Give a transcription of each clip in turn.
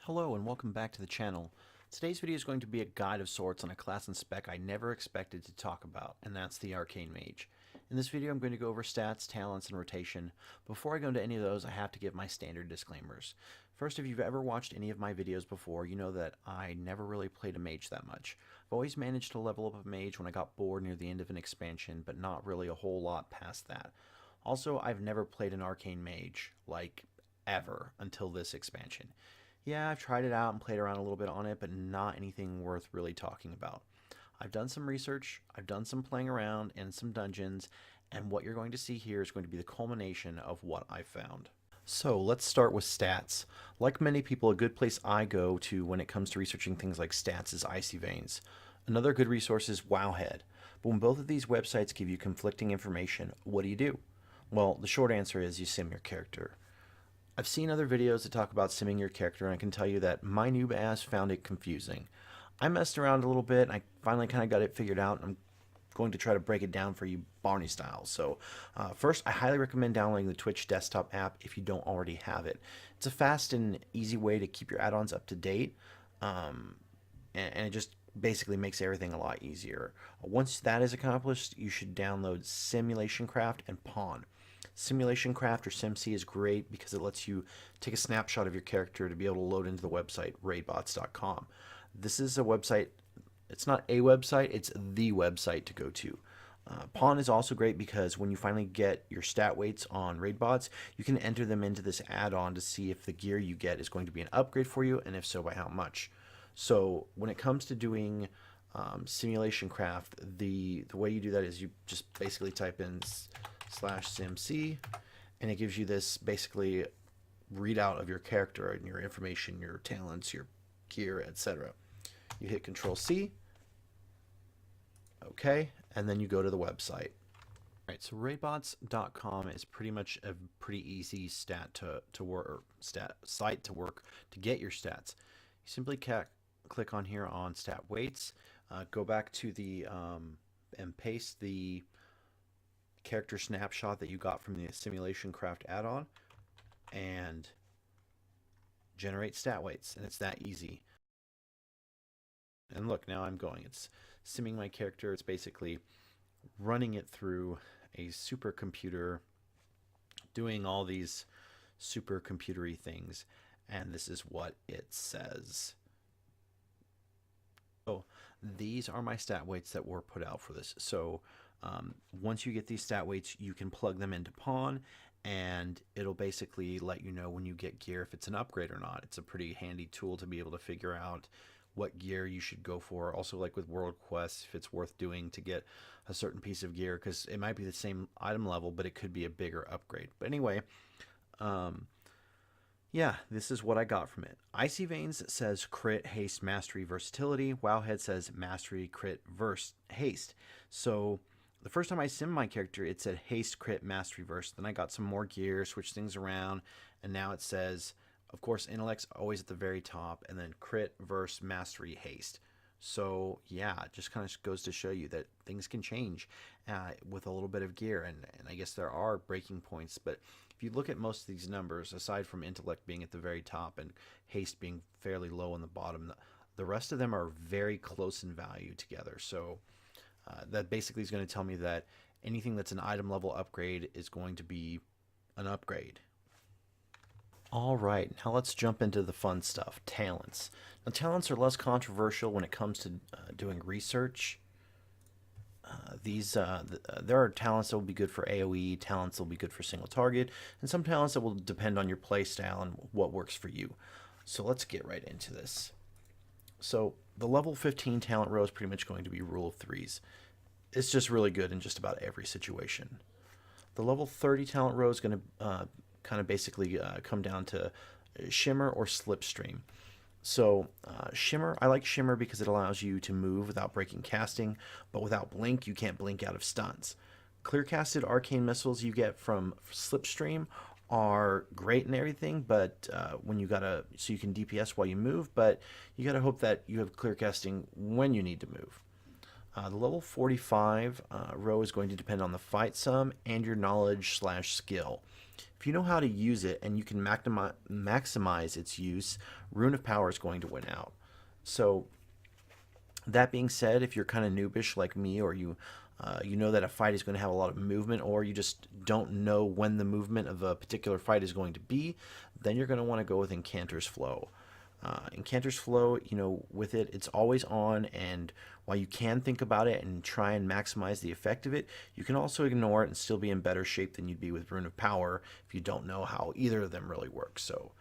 Hello and welcome back to the channel. Today's video is going to be a guide of sorts on a class and spec I never expected to talk about, and that's the Arcane Mage. In this video I'm going to go over stats, talents, and rotation. Before I go into any of those, I have to give my standard disclaimers. First, if you've ever watched any of my videos before, you know that I never really played a mage that much. I've always managed to level up a mage when I got bored near the end of an expansion, but not really a whole lot past that. Also, I've never played an Arcane Mage, like, ever, until this expansion. Yeah, I've tried it out and played around a little bit on it, but not anything worth really talking about. I've done some research, I've done some playing around in some dungeons, and what you're going to see here is going to be the culmination of what I found. So let's start with stats. Like many people, a good place I go to when it comes to researching things like stats is Icy Veins. Another good resource is Wowhead. But when both of these websites give you conflicting information, what do? Well, the short answer is you sim your character. I've seen other videos that talk about simming your character, and I can tell you that my noob ass found it confusing. I messed around a little bit, and I finally kind of got it figured out, and I'm going to try to break it down for you Barney style. So first, I highly recommend downloading the Twitch desktop app if you don't already have it. It's a fast and easy way to keep your add-ons up to date, and it just basically makes everything a lot easier. Once that is accomplished, you should download Simulation Craft and Pawn. Simulation Craft or SimC is great because it lets you take a snapshot of your character to be able to load into the website raidbots.com. This is a website, it's not a website, it's the website to go to. Pawn is also great because when you finally get your stat weights on raidbots, you can enter them into this add-on to see if the gear you get is going to be an upgrade for you, and if so, by how much. So when it comes to doing Simulation Craft, the way you do that is you just basically type in /simc, and it gives you this basically readout of your character and your information, your talents, your gear, etc. You hit Control C, okay, and then you go to the website. All right, so raidbots.com is pretty much a pretty easy site to work to get your stats. You simply click on here on stat weights, go back to the and paste the character snapshot that you got from the Simulation Craft add-on and generate stat weights, and it's that easy. And look, now I'm going. It's simming my character. It's basically running it through a supercomputer, doing all these supercomputery things, and this is what it says. So these are my stat weights that were put out for this. So once you get these stat weights, you can plug them into Pawn, and it'll basically let you know when you get gear if it's an upgrade or not. It's a pretty handy tool to be able to figure out what gear you should go for. Also, like with World Quests, if it's worth doing to get a certain piece of gear, because it might be the same item level, but it could be a bigger upgrade. But anyway, yeah, this is what I got from it. Icy Veins says crit, haste, mastery, versatility. Wowhead says mastery, crit, haste. So the first time I simmed my character, it said haste, crit, mastery, verse. Then I got some more gear, switched things around, and now it says, of course, intellect's always at the very top, and then crit, verse, mastery, haste. So yeah, it just kind of goes to show you that things can change with a little bit of gear, and I guess there are breaking points, but if you look at most of these numbers, aside from intellect being at the very top and haste being fairly low on the bottom, the rest of them are very close in value together. So that basically is going to tell me that anything that's an item level upgrade is going to be an upgrade. All right, now let's jump into the fun stuff, talents. Now, talents are less controversial when it comes to doing research. There are talents that will be good for AoE, talents that will be good for single target, and some talents that will depend on your playstyle and what works for you. So let's get right into this. So the level 15 talent row is pretty much going to be rule of threes. It's just really good in just about every situation. The level 30 talent row is going to kind of basically come down to Shimmer or Slipstream. So Shimmer, I like Shimmer because it allows you to move without breaking casting, but without blink, you can't blink out of stuns. Clear-casted arcane missiles you get from Slipstream are great and everything, but when you gotta, so you can DPS while you move, but you gotta hope that you have clear casting when you need to move. The level 45 row is going to depend on the fight sum and your knowledge/skill. If you know how to use it and you can maximize its use, Rune of Power is going to win out. So that being said, if you're kind of noobish like me, or you know that a fight is going to have a lot of movement, or you just don't know when the movement of a particular fight is going to be, then you're going to want to go with Incanter's Flow. Incanter's Flow, with it, it's always on, and while you can think about it and try and maximize the effect of it, you can also ignore it and still be in better shape than you'd be with Rune of Power if you don't know how either of them really work. So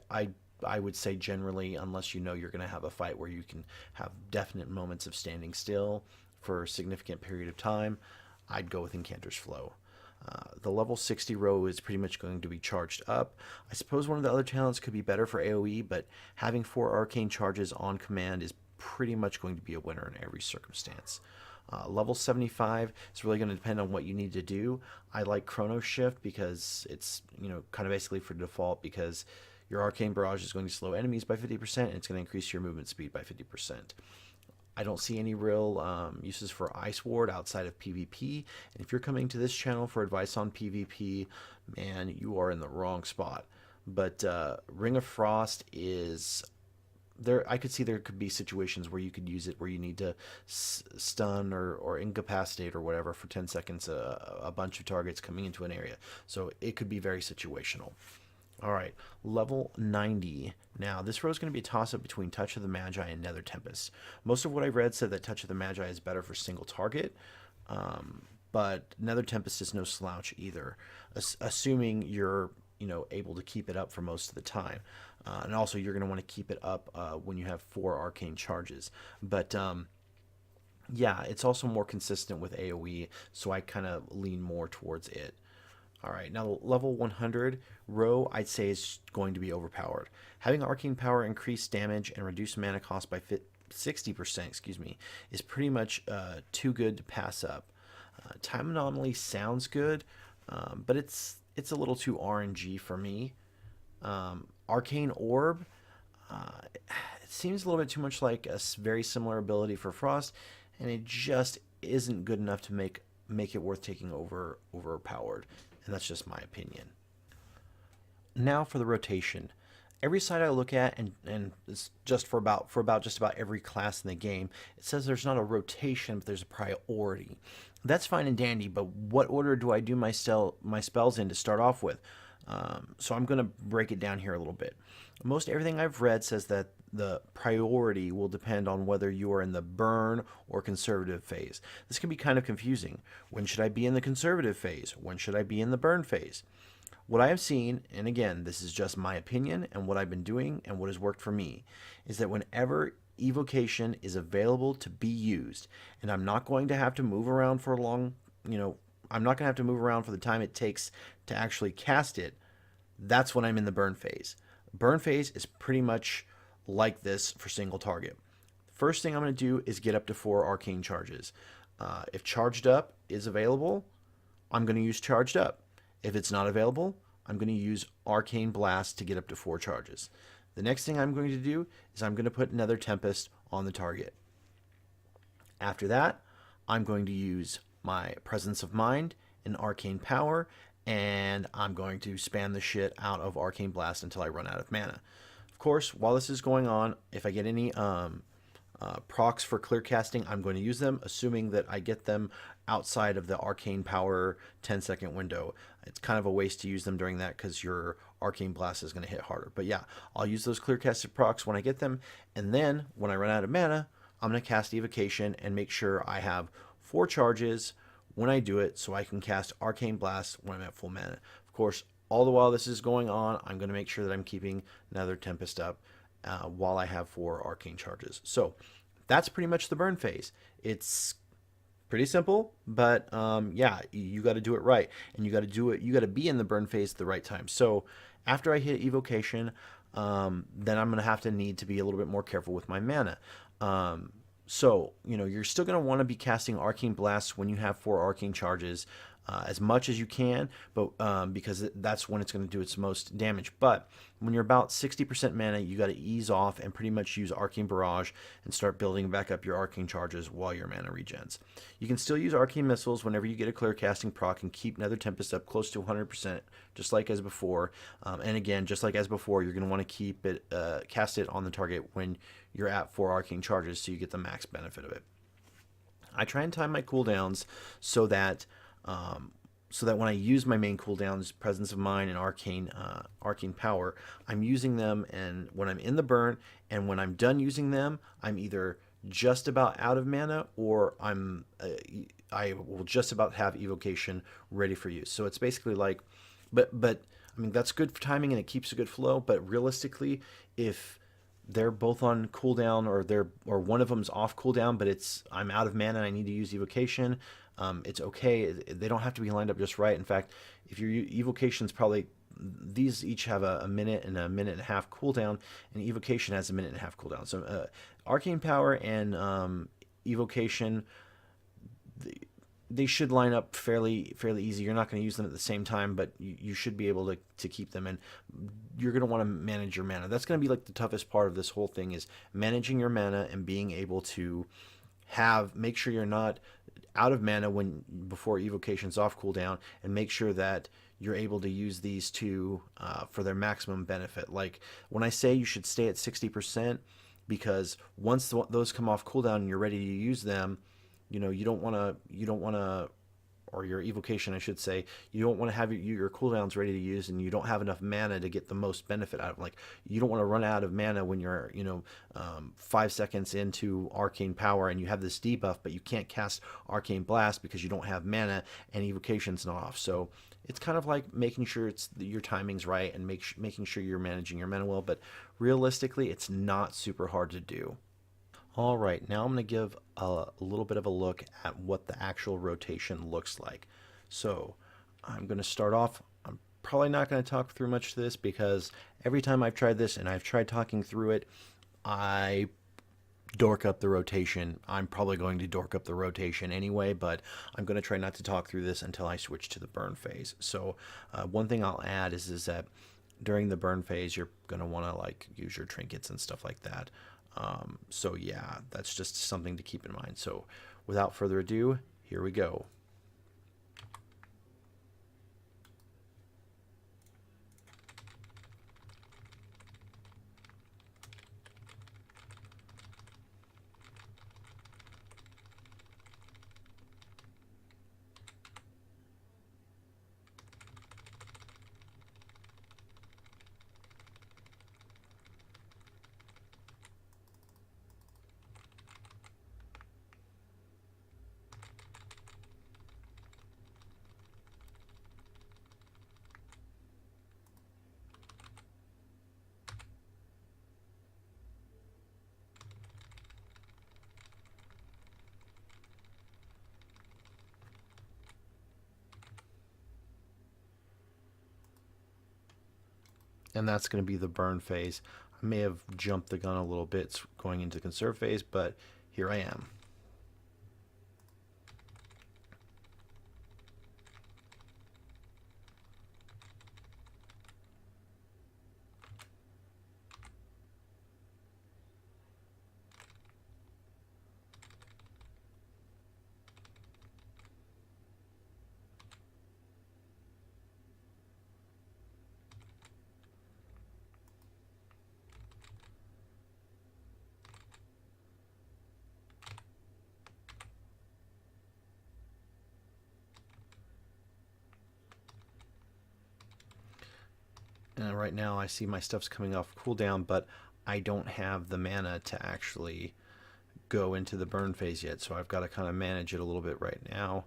I would say generally, unless you know you're going to have a fight where you can have definite moments of standing still for a significant period of time, I'd go with Incanter's Flow. The level 60 row is pretty much going to be charged up. I suppose one of the other talents could be better for AoE, but having 4 arcane charges on command is pretty much going to be a winner in every circumstance. Level 75 is really going to depend on what you need to do. I like Chrono Shift because it's kind of basically for default, because your Arcane Barrage is going to slow enemies by 50% and it's going to increase your movement speed by 50%. I don't see any real uses for Ice Ward outside of PvP. And if you're coming to this channel for advice on PvP, man, you are in the wrong spot. But Ring of Frost is there. I could see there could be situations where you could use it where you need to stun or incapacitate or whatever for 10 seconds a bunch of targets coming into an area. So it could be very situational. All right, level 90. Now, this row is going to be a toss-up between Touch of the Magi and Nether Tempest. Most of what I've read said that Touch of the Magi is better for single target, but Nether Tempest is no slouch either, assuming you're able to keep it up for most of the time. And also, you're going to want to keep it up when you have 4 arcane charges. But yeah, it's also more consistent with AoE, so I kind of lean more towards it. All right, now level 100 row, I'd say, is going to be overpowered. Having Arcane Power increase damage and reduce mana cost by 60%, is pretty much too good to pass up. Time Anomaly sounds good, but it's a little too RNG for me. Arcane Orb, it seems a little bit too much like a very similar ability for Frost, and it just isn't good enough to make it worth taking overpowered. And that's just my opinion. Now for the rotation. Every site I look at, and it's just for about just about every class in the game, it says there's not a rotation, but there's a priority. That's fine and dandy, but what order do I do my spells in to start off with? So I'm going to break it down here a little bit. Most everything I've read says that the priority will depend on whether you are in the burn or conservative phase. This can be kind of confusing. When should I be in the conservative phase? When should I be in the burn phase? What I have seen, and again, this is just my opinion and what I've been doing and what has worked for me, is that whenever evocation is available to be used, and I'm not going to have to move around for a long, I'm not going to have to move around for the time it takes to actually cast it, that's when I'm in the burn phase. Burn phase is pretty much like this for single target. First thing I'm going to do is get up to 4 arcane charges. If charged up is available, I'm going to use charged up. If it's not available, I'm going to use Arcane Blast to get up to 4 charges. The next thing I'm going to do is I'm going to put Nether Tempest on the target. After that, I'm going to use my Presence of Mind and Arcane Power, and I'm going to spam the shit out of Arcane Blast until I run out of mana. Of course, while this is going on, if I get any procs for clear casting, I'm going to use them, assuming that I get them outside of the Arcane Power 10-second window. It's kind of a waste to use them during that because your Arcane Blast is going to hit harder. But yeah, I'll use those clear casted procs when I get them, and then when I run out of mana, I'm going to cast Evocation and make sure I have 4 charges when I do it so I can cast Arcane Blast when I'm at full mana. Of course, all the while this is going on, I'm going to make sure that I'm keeping Nether Tempest up while I have 4 arcane charges. So that's pretty much the burn phase. It's pretty simple, but yeah, you got to do it right, and you got to do it. You got to be in the burn phase at the right time. So after I hit evocation, then I'm going to need to be a little bit more careful with my mana. So you're still going to want to be casting arcane blasts when you have 4 arcane charges. as much as you can, but because that's when it's going to do its most damage. But when you're about 60% mana, you got to ease off and pretty much use Arcane Barrage and start building back up your Arcane Charges while your mana regens. You can still use Arcane Missiles whenever you get a clear casting proc and keep Nether Tempest up close to 100%, just like as before. And again, just like as before, you're going to want to keep it cast it on the target when you're at 4 Arcane Charges, so you get the max benefit of it. I try and time my cooldowns so that when I use my main cooldowns, Presence of Mind and Arcane Power, I'm using them, and when I'm in the burn, and when I'm done using them, I'm either just about out of mana, or I will just about have Evocation ready for use. So it's basically like, but I mean that's good for timing and it keeps a good flow. But realistically, if they're both on cooldown, or one of them's off cooldown, but I'm out of mana and I need to use Evocation, it's okay. They don't have to be lined up just right. In fact, if your Evocation's probably, these each have a minute and a half cooldown, and Evocation has a minute and a half cooldown. So Arcane Power and Evocation, they should line up fairly easy. You're not going to use them at the same time, but you should be able to keep them, and you're going to want to manage your mana. That's going to be like the toughest part of this whole thing, is managing your mana and being able to make sure you're not out of mana before Evocation's off cooldown, and make sure that you're able to use these two for their maximum benefit. Like when I say you should stay at 60%, because once those come off cooldown and you're ready to use them, you don't want to, or your Evocation, I should say, you don't want to have your cooldowns ready to use and you don't have enough mana to get the most benefit out of them. Like, you don't want to run out of mana when you're 5 seconds into Arcane Power and you have this debuff, but you can't cast Arcane Blast because you don't have mana and Evocation's not off. So it's kind of like making sure your timing's right and making sure you're managing your mana well, but realistically it's not super hard to do. All right, now I'm going to give a little bit of a look at what the actual rotation looks like. So I'm going to start off. I'm probably not going to talk through much of this, because every time I've tried this and I've tried talking through it, I dork up the rotation. I'm probably going to dork up the rotation anyway, but I'm going to try not to talk through this until I switch to the burn phase. So one thing I'll add is that during the burn phase, you're going to want to use your trinkets and stuff like that. So yeah, that's just something to keep in mind. So without further ado, here we go. And that's going to be the burn phase. I may have jumped the gun a little bit going into the conserve phase, but here I am. And right now I see my stuff's coming off cooldown, but I don't have the mana to actually go into the burn phase yet, so I've got to kind of manage it a little bit right now.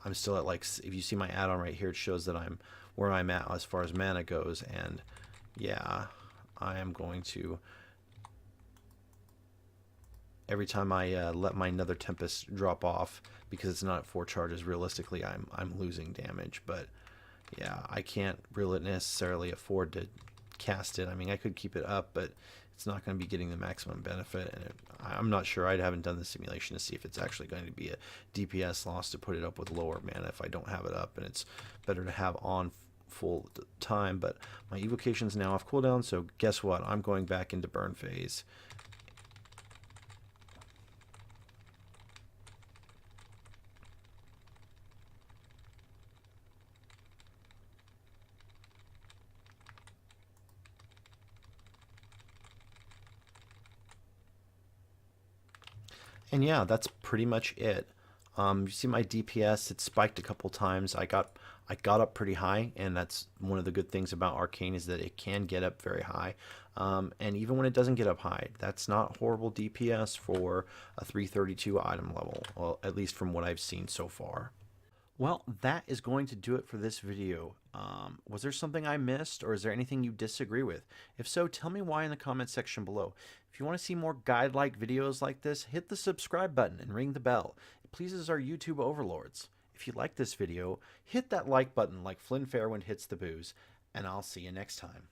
I'm still at, like, if you see my add-on right here, it shows that I'm where I'm at as far as mana goes, and yeah, I am going to, every time I let my Nether Tempest drop off, because it's not at 4 charges, realistically I'm losing damage. But yeah, I can't really necessarily afford to cast it. I mean, I could keep it up, but it's not going to be getting the maximum benefit. And I'm not sure. I haven't done the simulation to see if it's actually going to be a DPS loss to put it up with lower mana if I don't have it up, and it's better to have on full time. But my evocation's now off cooldown, so guess what? I'm going back into burn phase. And yeah, that's pretty much it. You see my DPS, it spiked a couple times. I got up pretty high, and that's one of the good things about Arcane is that it can get up very high. And even when it doesn't get up high, that's not horrible DPS for a 332 item level, well, at least from what I've seen so far. Well, that is going to do it for this video. Was there something I missed, or is there anything you disagree with? If so, tell me why in the comment section below. If you want to see more guide-like videos like this, hit the subscribe button and ring the bell. It pleases our YouTube overlords. If you like this video, hit that like button like Flynn Fairwind hits the booze, and I'll see you next time.